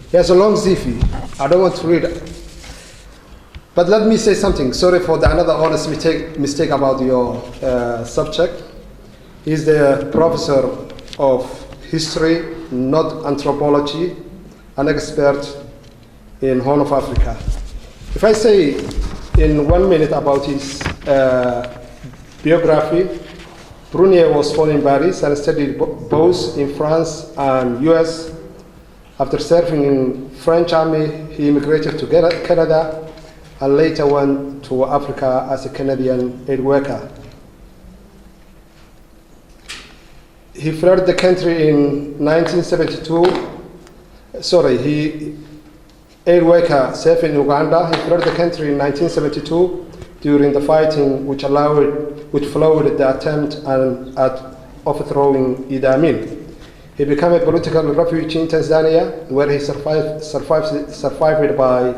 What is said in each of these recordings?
He has a long CV. I don't want to read it. But let me say something. Sorry for another honest mistake about your subject. He's the professor of history, not anthropology, an expert in Horn of Africa. If I say in 1 minute about his biography, Prunier was born in Paris and studied both in France and US. After serving in French army, he immigrated to Canada and later went to Africa as a Canadian aid worker. He fled the country in 1972. Aid worker served in Uganda. He fled the country in 1972 during the fighting which followed the attempt at overthrowing Idi Amin. He became a political refugee in Tanzania, where he survived by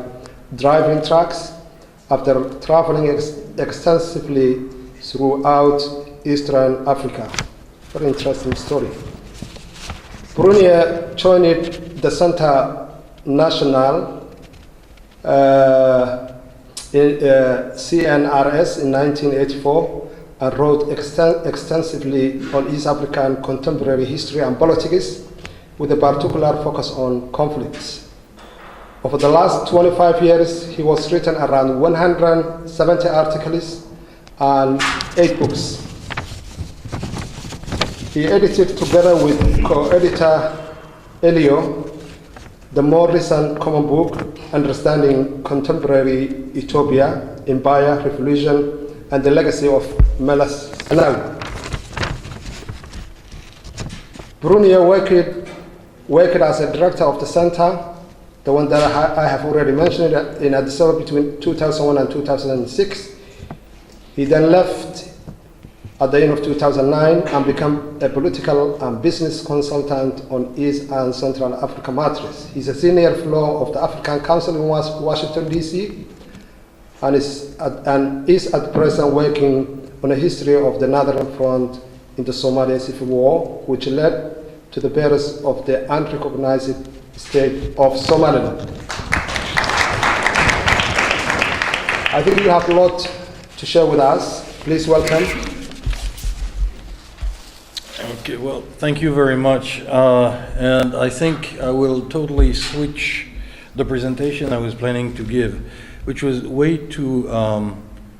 driving trucks after traveling extensively throughout Eastern Africa. Very interesting story. Prunier joined the Centre National CNRS in 1984 and wrote extensively on East African contemporary history and politics, with a particular focus on conflicts. Over the last 25 years, he has written around 170 articles and 8 books. He edited, together with co-editor Elio, the more recent common book, Understanding Contemporary Ethiopia, Empire, Revolution, and the Legacy of Meles Zenawi. Prunier worked as a director of the center, the one that I have already mentioned, in Addis Ababa between 2001 and 2006. He then left at the end of 2009 and became a political and business consultant on East and Central Africa matters. He's a senior fellow of the African Council in Washington, D.C., and is at present working on a history of the Northern Front in the Somali Civil War, which led to the birth of the unrecognized state of Somaliland. I think you have a lot to share with us. Please welcome. Okay, well, thank you very much. And I think I will totally switch the presentation I was planning to give, which was way too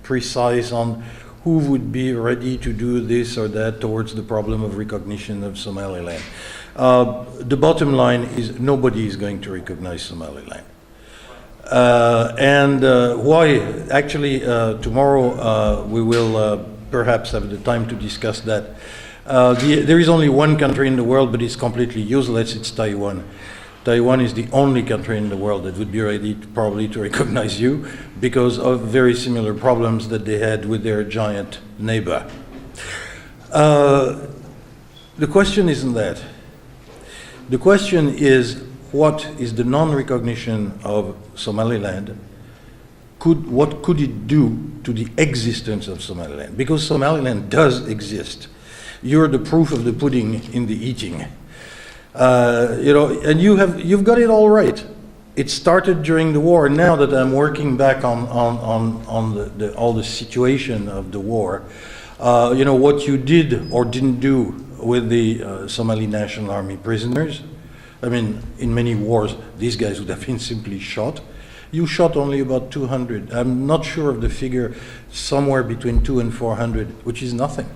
precise on who would be ready to do this or that towards the problem of recognition of Somaliland. The bottom line is nobody is going to recognize Somaliland. Why? Actually, tomorrow we will perhaps have the time to discuss that. There is only one country in the world, but it's completely useless. It's Taiwan. Taiwan is the only country in the world that would be ready probably to recognize you because of very similar problems that they had with their giant neighbor. The question isn't that. The question is, what is the non-recognition of Somaliland? What could it do to the existence of Somaliland? Because Somaliland does exist. You're the proof of the pudding in the eating. And you've got it all right. It started during the war. Now that I'm working back on all the situation of the war, what you did or didn't do with the Somali National Army prisoners. I mean, in many wars, these guys would have been simply shot. You shot only about 200. I'm not sure of the figure, somewhere between 200 and 400, which is nothing.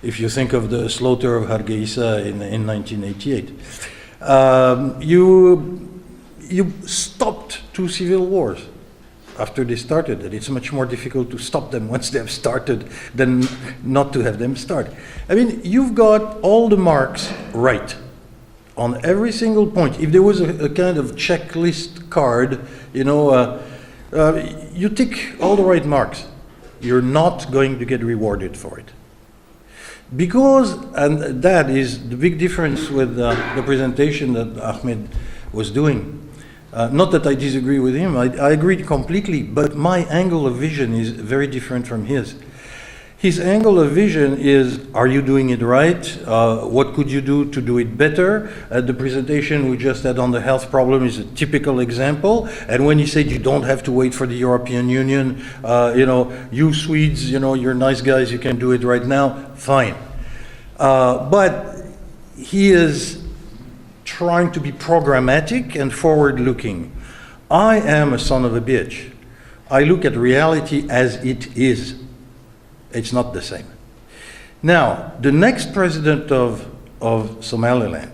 If you think of the slaughter of Hadlay in 1988. You stopped 2 civil wars after they started, and it's much more difficult to stop them once they've started than not to have them start. I mean, you've got all the marks right on every single point. If there was a kind of checklist card, you tick all the right marks. You're not going to get rewarded for it. Because, and that is the big difference with the presentation that Ahmed was doing. Not that I disagree with him, I agree completely, but my angle of vision is very different from his. His angle of vision is, are you doing it right? What could you do to do it better? The presentation we just had on the health problem is a typical example. And when he said you don't have to wait for the European Union, you Swedes, you're nice guys, you can do it right now, fine. But he is trying to be programmatic and forward-looking. I am a son of a bitch. I look at reality as it is. It's not the same. Now, the next president of Somaliland,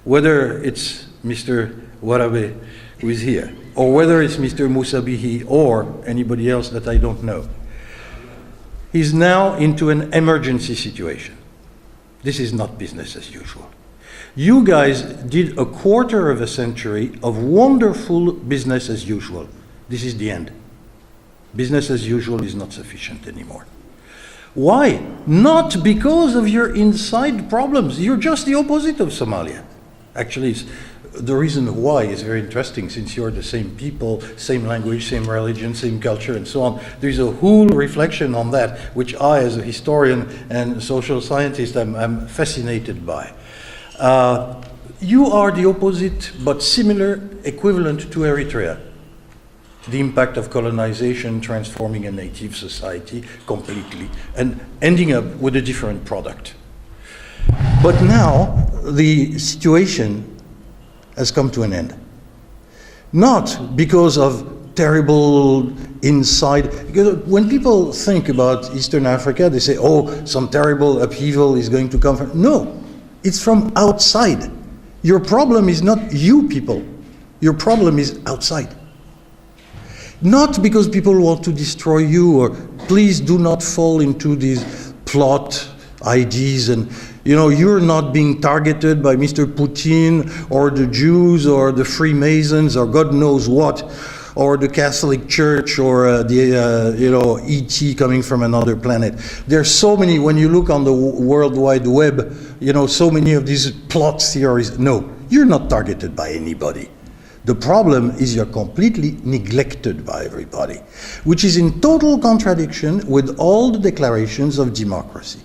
whether it's Mr. Warabe, who is here, or whether it's Mr. Musabihi or anybody else that I don't know, he's now into an emergency situation. This is not business as usual. You guys did a quarter of a century of wonderful business as usual. This is the end. Business as usual is not sufficient anymore. Why? Not because of your inside problems. You're just the opposite of Somalia. Actually, the reason why is very interesting, since you're the same people, same language, same religion, same culture, and so on. There's a whole reflection on that, which I, as a historian and social scientist, I'm fascinated by. You are the opposite, but similar, equivalent to Eritrea. The impact of colonization transforming a native society completely and ending up with a different product. But now the situation has come to an end. Not because of terrible inside, because when people think about Eastern Africa, they say, oh, some terrible upheaval is going to come from, no, it's from outside. Your problem is not you people, your problem is outside. Not because people want to destroy you, or please do not fall into these plot ideas and, you're not being targeted by Mr. Putin or the Jews or the Freemasons or God knows what, or the Catholic Church or ET coming from another planet. There's so many, when you look on the World Wide Web, so many of these plot theories. No, you're not targeted by anybody. The problem is you're completely neglected by everybody, which is in total contradiction with all the declarations of democracy.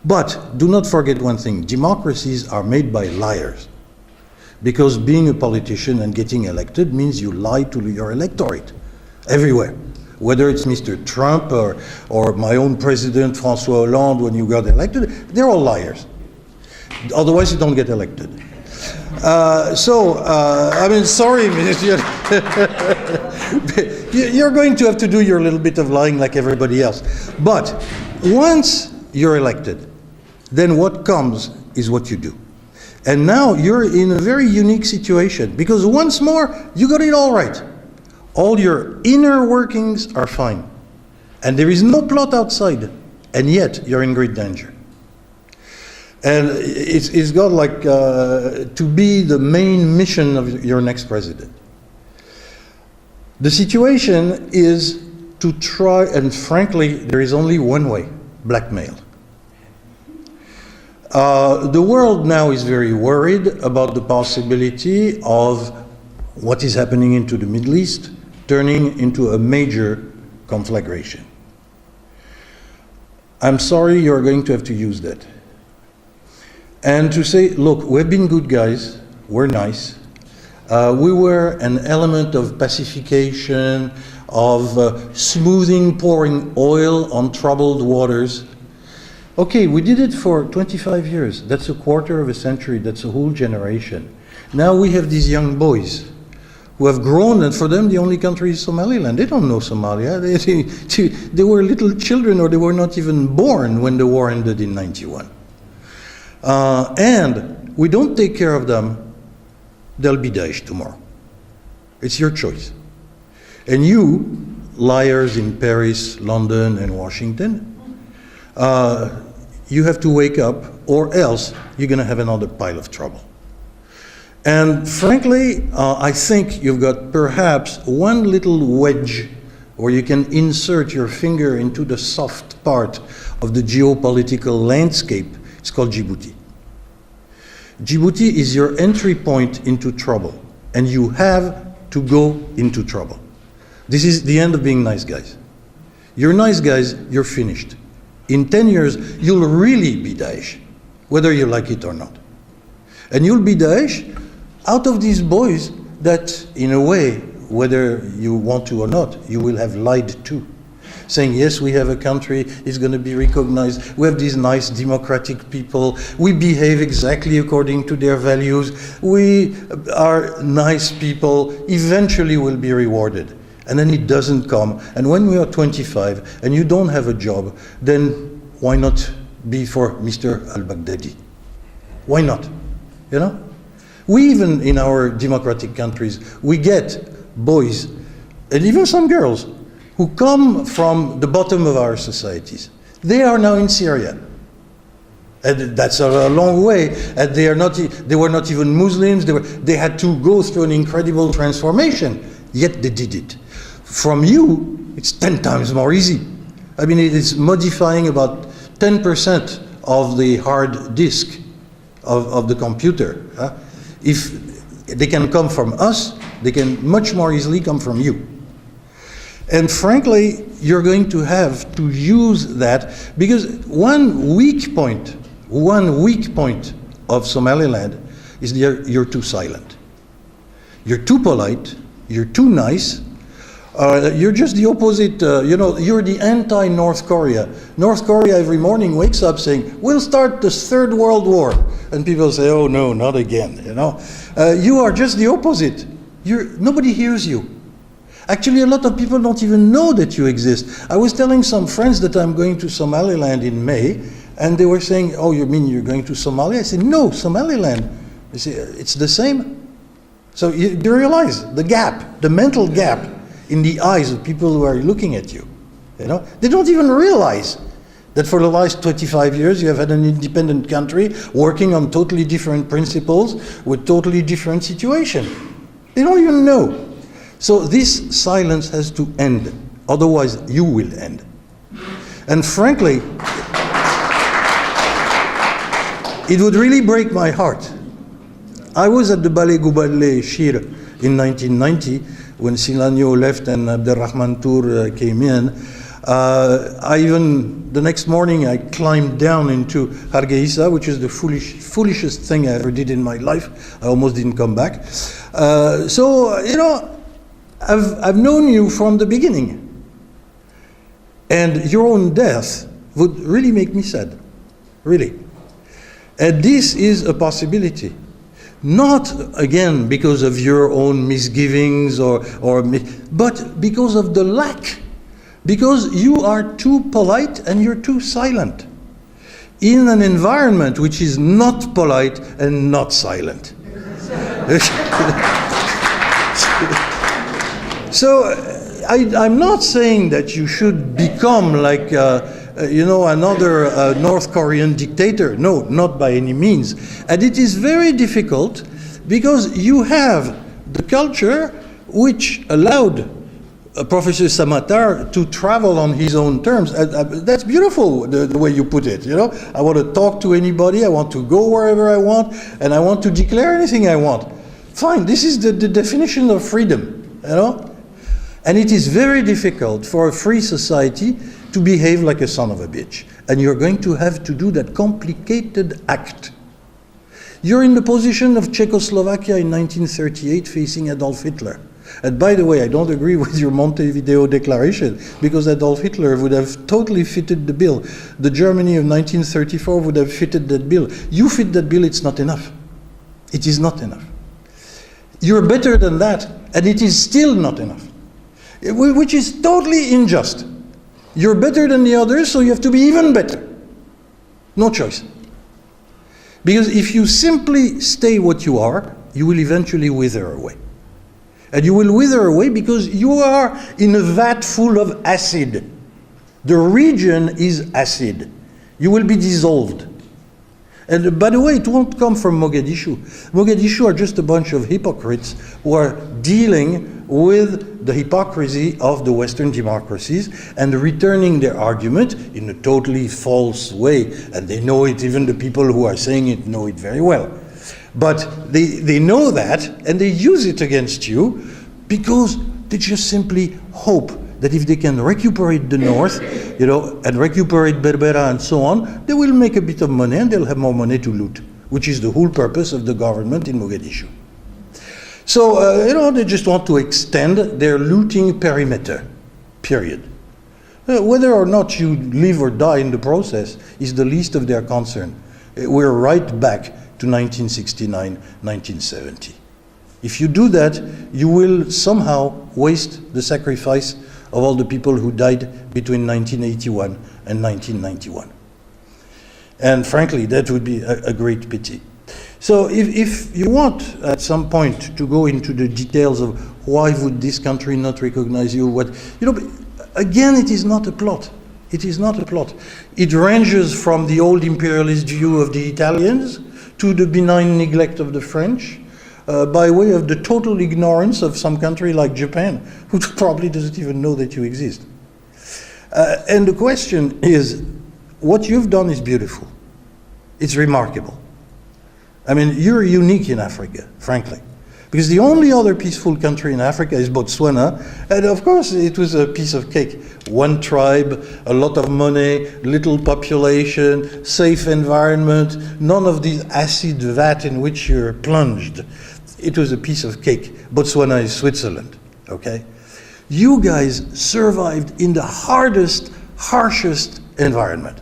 But do not forget one thing, democracies are made by liars. Because being a politician and getting elected means you lie to your electorate, everywhere. Whether it's Mr. Trump or my own president, François Hollande, when you got elected, they're all liars. Otherwise you don't get elected. Sorry, you're going to have to do your little bit of lying like everybody else. But once you're elected, then what comes is what you do. And now you're in a very unique situation, because once more, you got it all right. All your inner workings are fine. And there is no plot outside, and yet you're in great danger. And it's got to be the main mission of your next president. The situation is to try, and frankly, there is only one way, blackmail. The world now is very worried about the possibility of what is happening into the Middle East turning into a major conflagration. I'm sorry, you're going to have to use that. And to say, look, we've been good guys, we're nice. We were an element of pacification, of smoothing, pouring oil on troubled waters. Okay, we did it for 25 years. That's a quarter of a century. That's a whole generation. Now we have these young boys who have grown, and for them the only country is Somaliland. They don't know Somalia. They were little children, or they were not even born when the war ended in 91. And we don't take care of them, they'll be Daesh tomorrow. It's your choice. And you, liars in Paris, London, and Washington, you have to wake up, or else you're going to have another pile of trouble. And frankly, I think you've got perhaps one little wedge where you can insert your finger into the soft part of the geopolitical landscape. It's called Djibouti. Djibouti is your entry point into trouble, and you have to go into trouble. This is the end of being nice guys. You're nice guys, you're finished. In 10 years, you'll really be Daesh, whether you like it or not. And you'll be Daesh out of these boys that, in a way, whether you want to or not, you will have lied to. Saying, yes, we have a country, it's going to be recognized, we have these nice democratic people, we behave exactly according to their values, we are nice people, eventually will be rewarded. And then it doesn't come. And when we are 25 and you don't have a job, then why not be for Mr. al-Baghdadi? Why not? You know? We even, in our democratic countries, we get boys, and even some girls, who come from the bottom of our societies. They are now in Syria. And that's a long way. And they were not even Muslims. They had to go through an incredible transformation. Yet they did it. From you, it's 10 times more easy. I mean, it is modifying about 10% of the hard disk of the computer. If they can come from us, they can much more easily come from you. And frankly, you're going to have to use that, because one weak point of Somaliland is you're too silent. You're too polite, you're too nice, you're just the opposite, you're the anti-North Korea. North Korea every morning wakes up saying, we'll start the Third World War. And people say, oh no, not again, You are just the opposite. Nobody hears you. Actually, a lot of people don't even know that you exist. I was telling some friends that I'm going to Somaliland in May, and they were saying, oh, you mean you're going to Somalia? I said, no, Somaliland. They say, it's the same. So you realize the gap, the mental gap in the eyes of people who are looking at you. They don't even realize that for the last 25 years you have had an independent country working on totally different principles with totally different situation. They don't even know. So this silence has to end, otherwise you will end. And frankly, it would really break my heart. I was at the Ballet Gouballe Shir in 1990 when Silanyo left and Abdelrahman Tour came in. The next morning I climbed down into Hargeisa, which is the foolishest thing I ever did in my life. I almost didn't come back. I've known you from the beginning. And your own death would really make me sad. Really. And this is a possibility. Not, again, because of your own misgivings but because of the lack. Because you are too polite and you're too silent. In an environment which is not polite and not silent. So I'm not saying that you should become like another North Korean dictator. No, not by any means. And it is very difficult because you have the culture which allowed Professor Samatar to travel on his own terms. That's beautiful, the way you put it. I want to talk to anybody, I want to go wherever I want, and I want to declare anything I want. Fine, this is the definition of freedom, And it is very difficult for a free society to behave like a son of a bitch. And you're going to have to do that complicated act. You're in the position of Czechoslovakia in 1938 facing Adolf Hitler. And by the way, I don't agree with your Montevideo Declaration, because Adolf Hitler would have totally fitted the bill. The Germany of 1934 would have fitted that bill. You fit that bill, it's not enough. It is not enough. You're better than that, and it is still not enough. Which is totally unjust. You're better than the others, so you have to be even better. No choice. Because if you simply stay what you are, you will eventually wither away. And you will wither away because you are in a vat full of acid. The region is acid. You will be dissolved. And by the way, it won't come from Mogadishu. Mogadishu are just a bunch of hypocrites who are dealing with the hypocrisy of the Western democracies and returning their argument in a totally false way. And they know it, even the people who are saying it know it very well. But they know that, and they use it against you because they just simply hope that if they can recuperate the north, and recuperate Berbera and so on, they will make a bit of money and they'll have more money to loot, which is the whole purpose of the government in Mogadishu. So, they just want to extend their looting perimeter, period. Whether or not you live or die in the process is the least of their concern. We're right back to 1969, 1970. If you do that, you will somehow waste the sacrifice of all the people who died between 1981 and 1991. And frankly, that would be a great pity. So if you want at some point to go into the details of why would this country not recognize you, again, it is not a plot. It is not a plot. It ranges from the old imperialist view of the Italians to the benign neglect of the French, by way of the total ignorance of some country like Japan, who probably doesn't even know that you exist. And the question is, what you've done is beautiful. It's remarkable. I mean, you're unique in Africa, frankly. Because the only other peaceful country in Africa is Botswana, and of course it was a piece of cake. One tribe, a lot of money, little population, safe environment, none of this acid vat in which you're plunged. It was a piece of cake. Botswana is Switzerland, okay? You guys survived in the hardest, harshest environment.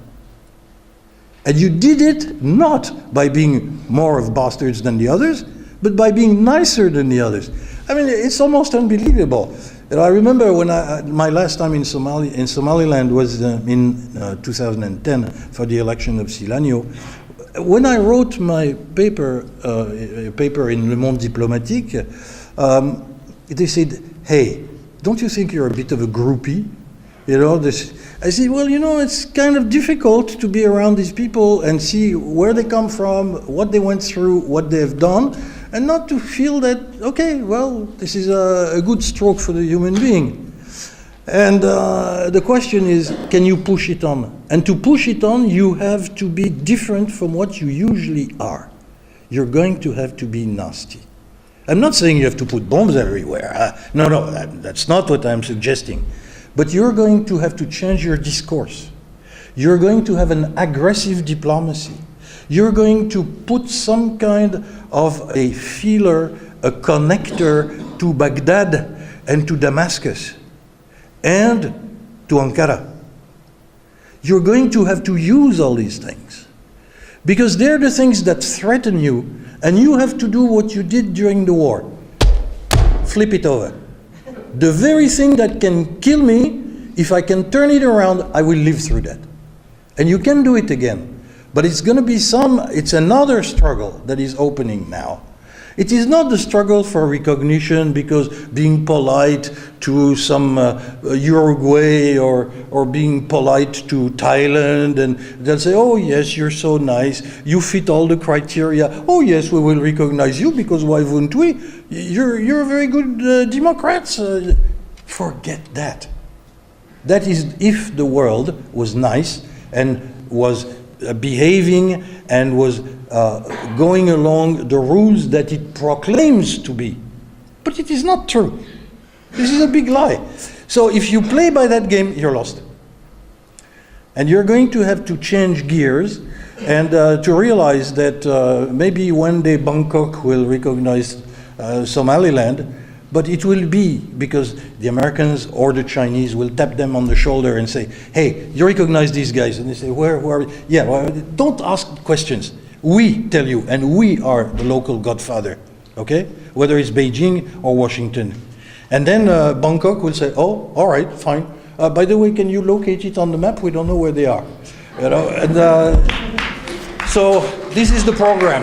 And you did it not by being more of bastards than the others, but by being nicer than the others. I mean, it's almost unbelievable. I remember when my last time in Somaliland was in 2010 for the election of Silanyo. When I wrote my paper in Le Monde Diplomatique, they said, "Hey, don't you think you're a bit of a groupie?" I said, well, it's kind of difficult to be around these people and see where they come from, what they went through, what they've done, and not to feel that, okay, well, this is a good stroke for the human being. And the question is, can you push it on? And to push it on, you have to be different from what you usually are. You're going to have to be nasty. I'm not saying you have to put bombs everywhere. No, that's not what I'm suggesting. But you're going to have to change your discourse. You're going to have an aggressive diplomacy. You're going to put some kind of a feeler, a connector to Baghdad and to Damascus and to Ankara. You're going to have to use all these things because they're the things that threaten you, and you have to do what you did during the war. Flip it over. The very thing that can kill me, if I can turn it around, I will live through that. And you can do it again. But it's going to be it's another struggle that is opening now. It is not the struggle for recognition because being polite to some Uruguay or being polite to Thailand, and they'll say, oh yes, you're so nice, you fit all the criteria, oh yes, we will recognize you because why wouldn't we? You're a very good Democrats. Forget that. That is if the world was nice and was behaving and was going along the rules that it proclaims to be. But it is not true. This is a big lie. So if you play by that game, you're lost. And you're going to have to change gears and to realize that maybe one day Bangkok will recognize Somaliland, but it will be because the Americans or the Chinese will tap them on the shoulder and say, hey, you recognize these guys? And they say, where are we? Yeah, well, don't ask questions. We tell you, and we are the local godfather, okay? Whether it's Beijing or Washington. And then Bangkok will say, oh, all right, fine. By the way, can you locate it on the map? We don't know where they are. And so this is the program.